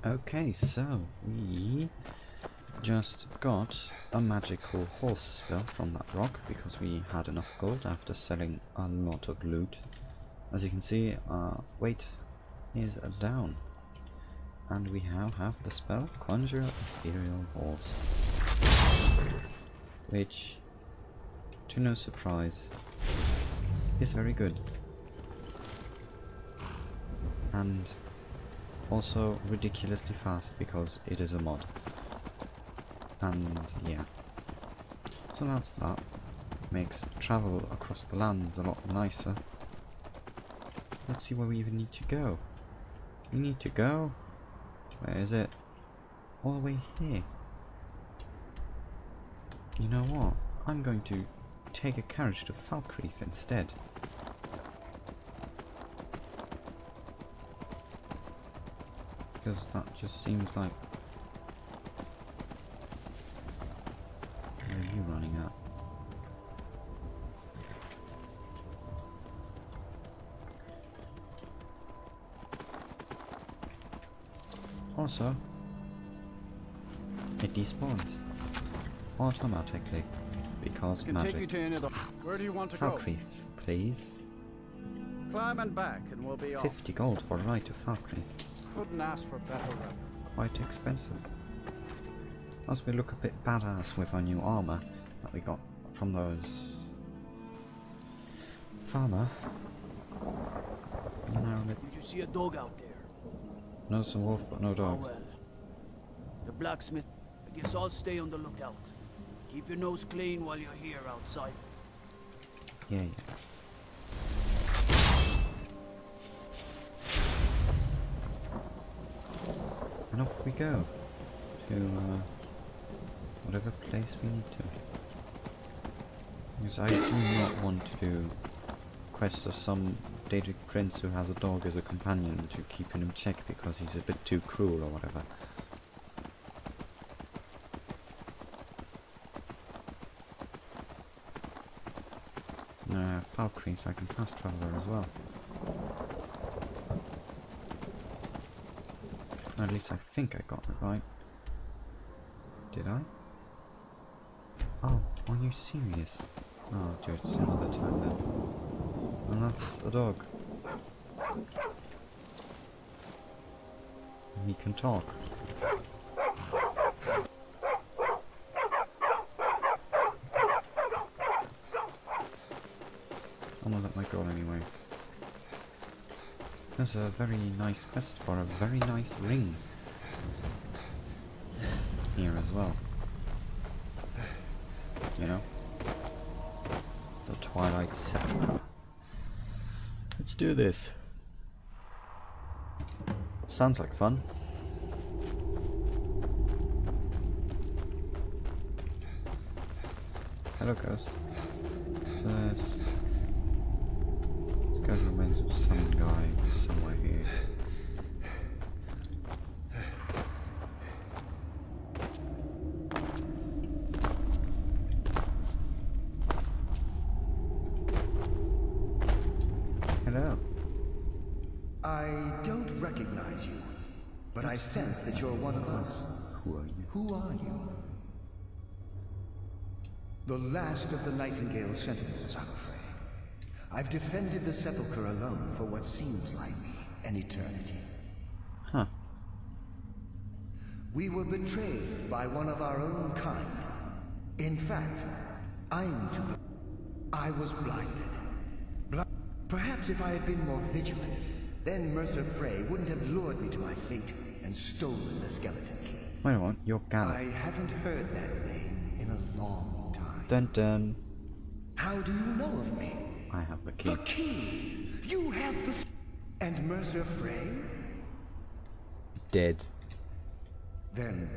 Okay, so we just got a magical horse spell from that rock because we had enough gold after selling a lot of loot. As you can see, our weight is down. And we have the spell Conjure Ethereal Horse. Which, to no surprise, is very good. And also ridiculously fast because it is a mod. And yeah. So that's that. Makes travel across the lands a lot nicer. Let's see where we even need to go. We need to go. Where is it? All the way here. You know what? I'm going to take a carriage to Falkreath instead. Because that just seems like... Where are you running at? Also, it despawns automatically because magic. Where do you want to Falkreath, please. Climb and back and we'll be off. 50 gold for a ride to Falkreath. Couldn't ask for better weather. Quite expensive. As we look a bit badass with our new armor that we got from those farmer. Now Did you see a dog out there? no, some wolf, but no Oh dog. well. The blacksmith. I guess I'll stay on the lookout. Keep your nose clean while you're here outside. Yeah. And off we go to whatever place we need to. Because I do not want to do quests of some Daedric prince who has a dog as a companion to keep him in check because he's a bit too cruel or whatever. Falkreath, I can fast travel there as well. At least I think I got it right. Did I? Oh, are you serious? Oh, dude, it's another time then. And that's a dog. And he can talk. Almost at my goal anyway. There's a very nice quest for a very nice ring here as well. You know? The Twilight Sepulchre. Let's do this. Sounds like fun. Hello, ghost. So there's skeleton remains of some guy somewhere here. Hello. I don't recognize you, but I sense that you're one of us. Who are you? Who are you? The last of the Nightingale Sentinels, I'm afraid. I've defended the Sepulchre alone for what seems like an eternity. Huh. We were betrayed by one of our own kind. In fact, I'm to blame. I was blinded. Perhaps if I had been more vigilant, then Mercer Frey wouldn't have lured me to my fate and stolen the skeleton key. Wait a minute, you're I Gallic. haven't heard that name in a long time. Dun dun. How do you know of me? I have the key. The key! You have the... And Mercer Frey? Dead. Then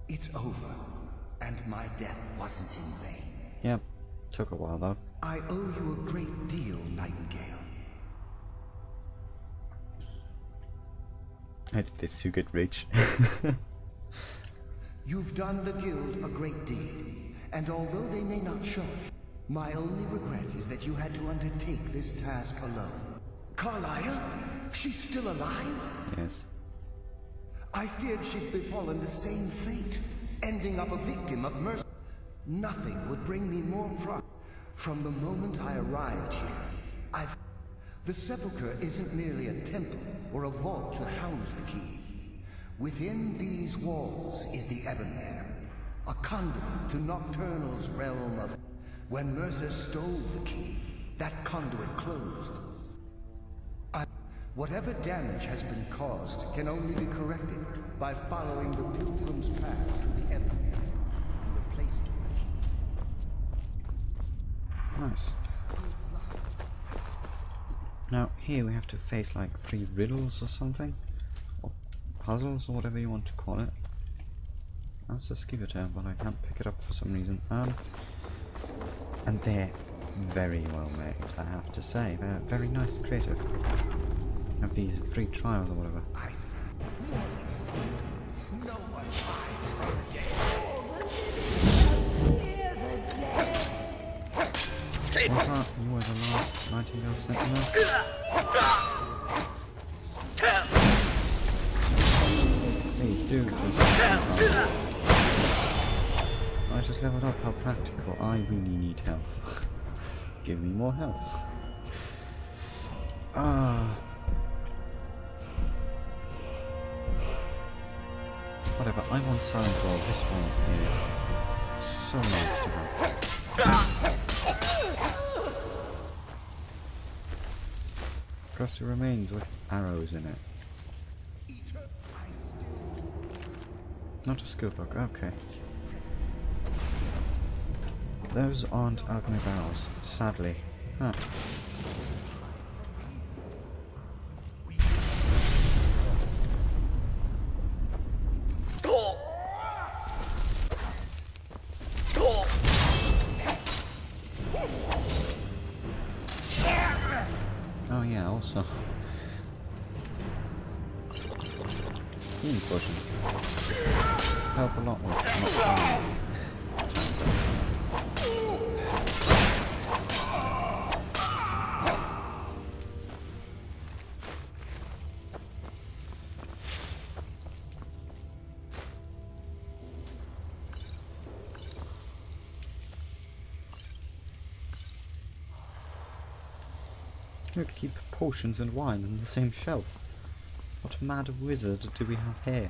it's over, and my death wasn't in vain. Yep. Took a while though. I owe you a great deal, Nightingale. How did this two get rich? You've done the guild a great deed, and although they may not show it, my only regret is that you had to undertake this task alone. Carlia? She's still alive? Yes. I feared she'd befallen the same fate, ending up a victim of mercy. Nothing would bring me more pride. From the moment I arrived here, the sepulchre isn't merely a temple or a vault to house the key. Within these walls is the Ebonmere, a conduit to Nocturnal's realm of... When Mercer stole the key, that conduit closed. Whatever damage has been caused can only be corrected by following the pilgrim's path to the Ebonmere and replacing the key. Nice. Now, here we have to face like 3 riddles or something. Or puzzles, or whatever you want to call it. That's a Skiviter, but I can't pick it up for some reason. And they're very well made, I have to say. They're very nice and creative. Have these free trials or whatever. I see. No one hides from the dead. What's that? You were the last Nightingale Sentinel? Please do. I just leveled up, how practical. I really need health. Give me more health. Whatever, I want Silent Ball. This one is so nice to have. Crusty remains with arrows in it. Not a skill book, okay. Those aren't alchemy barrels, sadly. Huh. Oh yeah, also healing potions help a lot with not dying. Turns out. Who'd keep potions and wine on the same shelf? What mad wizard do we have here?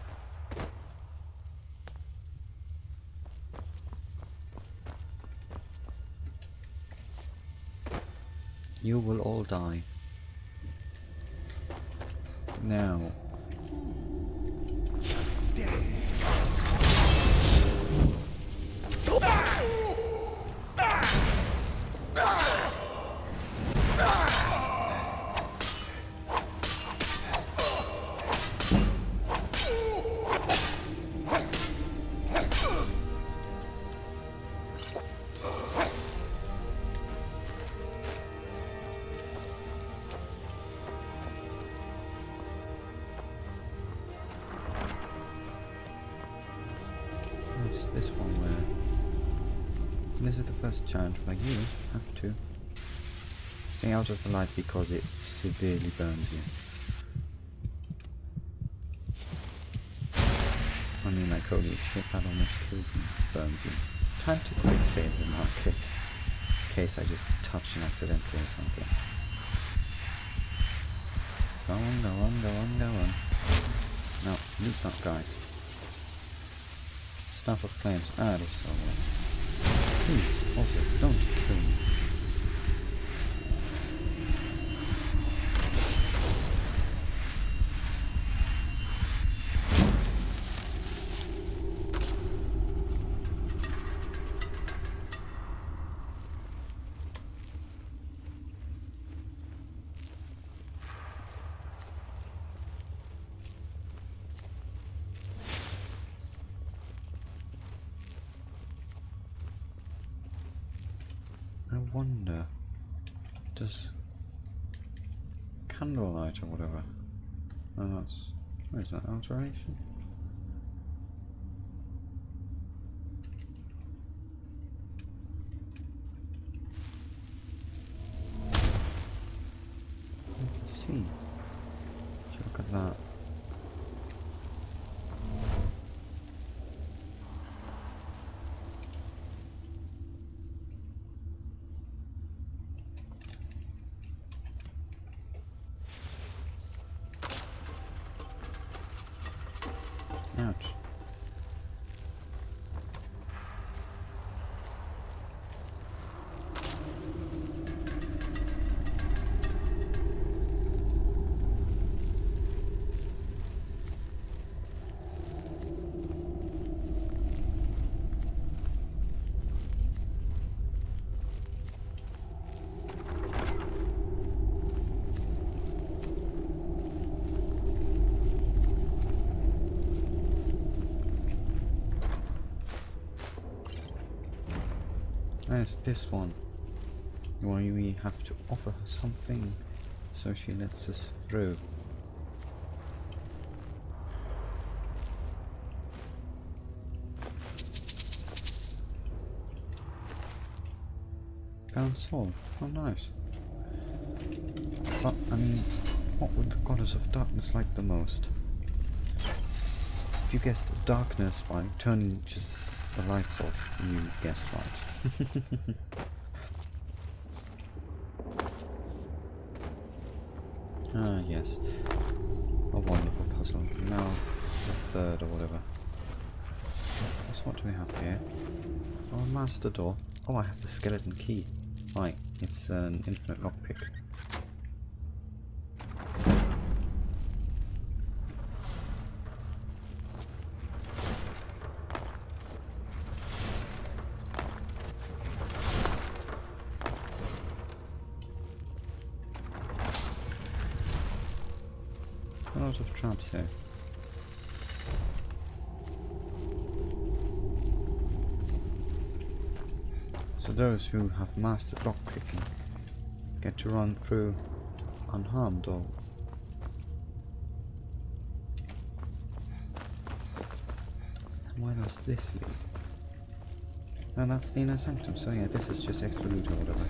You will all die. Now. This one where this is the first challenge where you have to stay out of the light because it severely burns you. I mean, like, holy shit, that almost killed me. Burns you. Time to quick save in that case. In case I just touch it accidentally or something. Go on, go on, go on, go on. Now, loot that guy. Staff of Flames. Ah, it is so well. Please, also, don't kill me. I wonder, does candlelight or whatever? Oh, that's, where is that, alteration? You can see. Look at that. Ouch. There's this one, where we have to offer her something so she lets us through. Bound soul, oh nice. But, I mean, what would the goddess of darkness like the most? If you guessed darkness by turning just the lights off, you guessed right. Ah, yes. A wonderful puzzle. Now, the third or whatever. So what do we have here? Oh, a master door. Oh, I have the skeleton key. Right, it's an infinite lockpick. A lot of traps here. So those who have mastered lockpicking get to run through unharmed, or where does this lead? No, that's the inner sanctum, so yeah, this is just extra loot or whatever.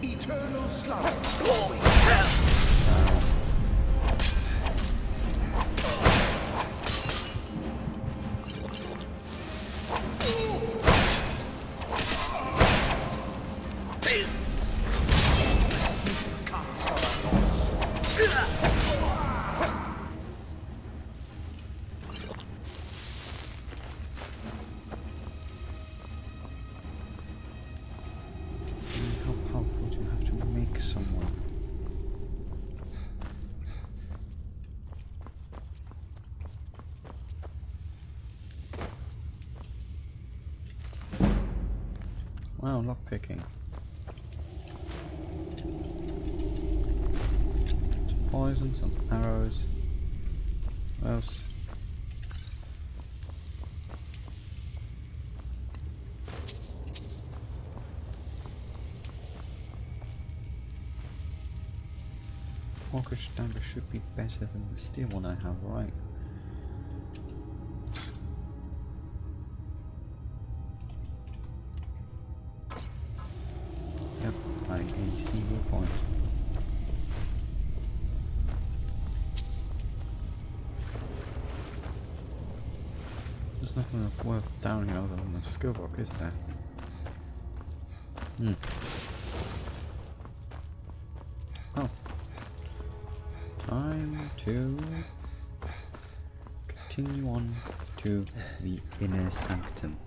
Eternal slumber. How powerful do you have to make someone? Wow, lockpicking. Some poison, some arrows. What else? Orcish dagger should be better than the steel one I have, right? Yep, by a single point. There's nothing worth down here other than the skill book, is there? Hmm. Oh. Time to continue on to the inner sanctum.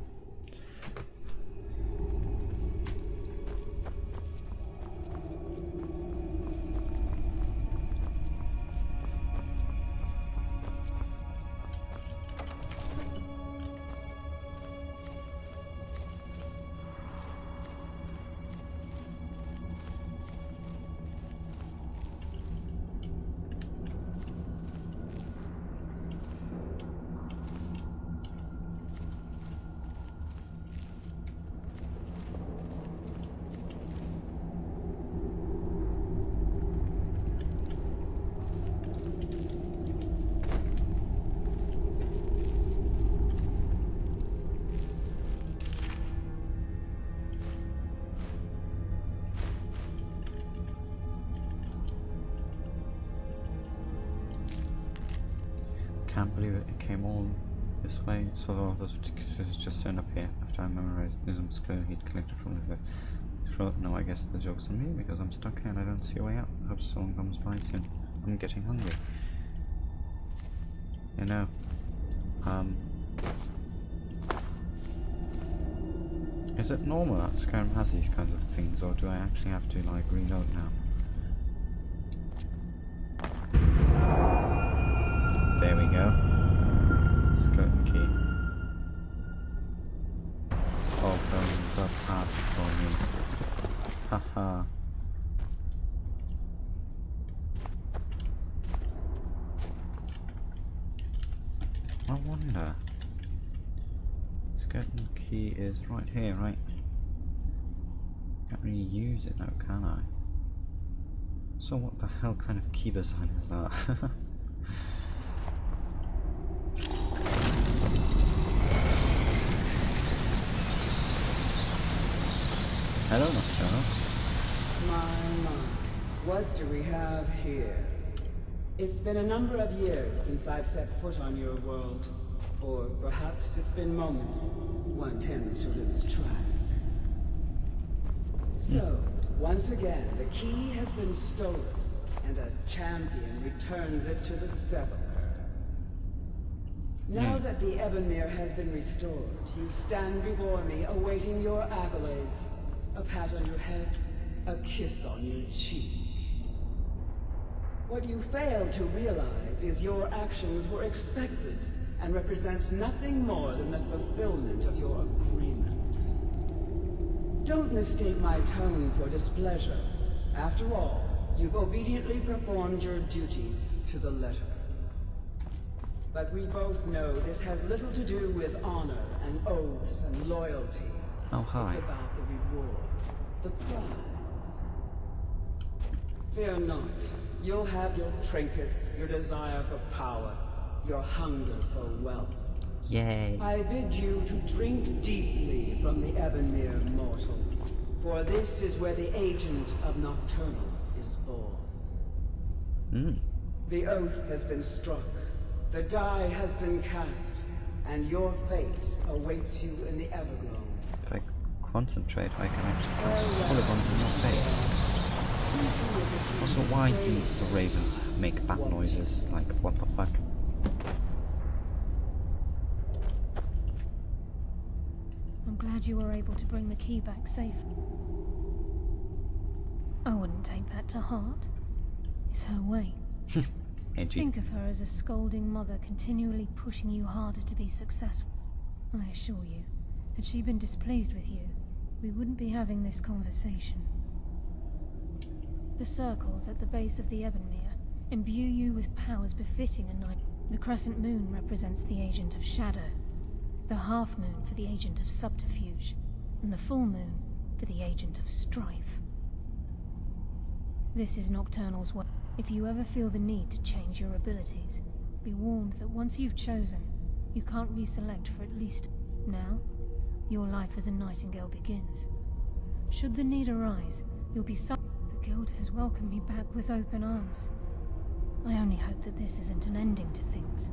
Can't believe it came all this way. So all those ridiculous just turned up here after I memorized Ism's clue he'd collected from the throat. No, I guess the joke's on me because I'm stuck here and I don't see a way out. Hope someone comes by soon. I'm getting hungry. You know, is it normal that Skyrim has these kinds of things, or do I actually have to like reload now? There we go. Skeleton key. Open the path for me. Haha. I wonder. Skeleton key is right here, right? Can't really use it now, can I? So what the hell kind of key design is that? Hello, Nocturno. My. What do we have here? It's been a number of years since I've set foot on your world. Or perhaps it's been moments. One tends to lose track. So, once again, the key has been stolen, and a champion returns it to the Sepulchre. Now that the Ebonmere has been restored, you stand before me awaiting your accolades. A pat on your head, a kiss on your cheek. What you fail to realize is your actions were expected and represent nothing more than the fulfillment of your agreement. Don't mistake my tone for displeasure. After all, you've obediently performed your duties to the letter. But we both know this has little to do with honor and oaths and loyalty. Oh, hi. It's about the reward, the prize. Fear not. You'll have your trinkets, your desire for power, your hunger for wealth. Yay. I bid you to drink deeply from the Ebonmere mortal, for this is where the agent of Nocturnal is born. The oath has been struck, the die has been cast, and your fate awaits you in the Everglow. If I concentrate, I can actually catch polygons in your face. Also, why do the ravens make bat noises? Like, what the fuck? I'm glad you were able to bring the key back safely. I wouldn't take that to heart. It's her way. Edgy. Think of her as a scolding mother continually pushing you harder to be successful. I assure you, had she been displeased with you, we wouldn't be having this conversation. The circles at the base of the Ebonmere imbue you with powers befitting a knight. The crescent moon represents the agent of shadow, the half moon for the agent of subterfuge, and the full moon for the agent of strife. This is Nocturnal's way. If you ever feel the need to change your abilities, be warned that once you've chosen, you can't reselect for at least now. Your life as a nightingale begins. Should the need arise, you'll be The Guild has welcomed me back with open arms. I only hope that this isn't an ending to things.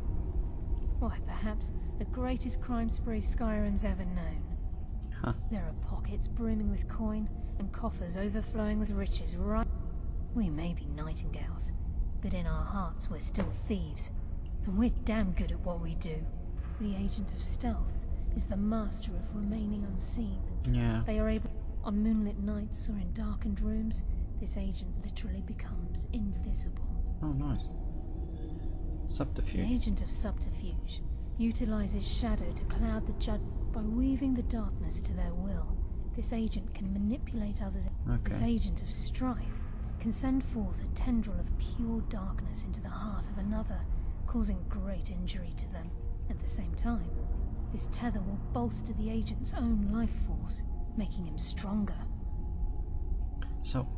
Why, perhaps the greatest crime spree Skyrim's ever known. Huh. There are pockets brimming with coin and coffers overflowing with riches right. We may be nightingales, but in our hearts we're still thieves, and we're damn good at what we do. The agent of stealth is the master of remaining unseen. Yeah. They are able, on moonlit nights or in darkened rooms, this agent literally becomes invisible. Oh, nice. The Subterfuge. agent of subterfuge utilizes shadow to cloud the judge. By weaving the darkness to their will, this agent can manipulate others. Okay. This agent of strife can send forth a tendril of pure darkness into the heart of another, causing great injury to them. At the same time, this tether will bolster the agent's own life force, making him stronger. So,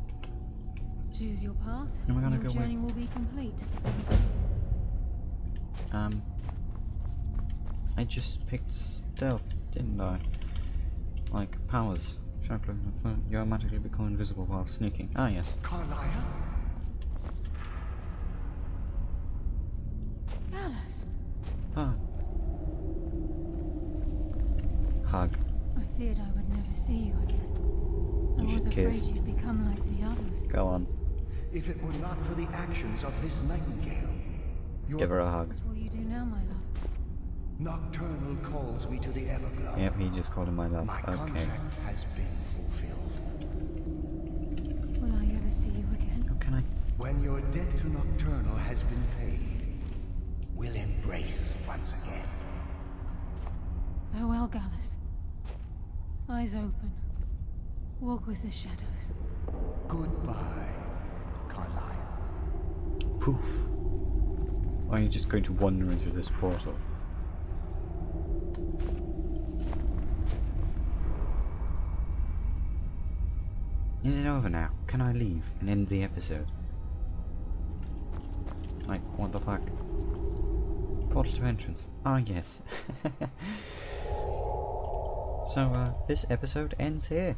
Choose your path, Am I gonna and your go journey will be complete. I just picked stealth, didn't I? Like powers. Sharp looking at the phone. You automatically become invisible while sneaking. Ah, yes. Carlisle? Alice, Ah. Hug. I feared I would never see you again. I You was should afraid kiss. you'd become like the others. Go on. If it were not for the actions of this nightingale, Give her a hug. What will you do now, my love? Nocturnal calls me to the Everglow. Yep, he just called him my love. My Okay. contract has been fulfilled. Will I ever see you again? How can I? When your debt to Nocturnal has been paid, we'll embrace once again. Farewell, Gallus. Eyes open. Walk with the shadows. Goodbye, Carlyle. Poof. Are you just going to wander in through this portal? Is it over now? Can I leave and end the episode? Like, what the fuck? Portal to entrance. Ah, yes. So, this episode ends here.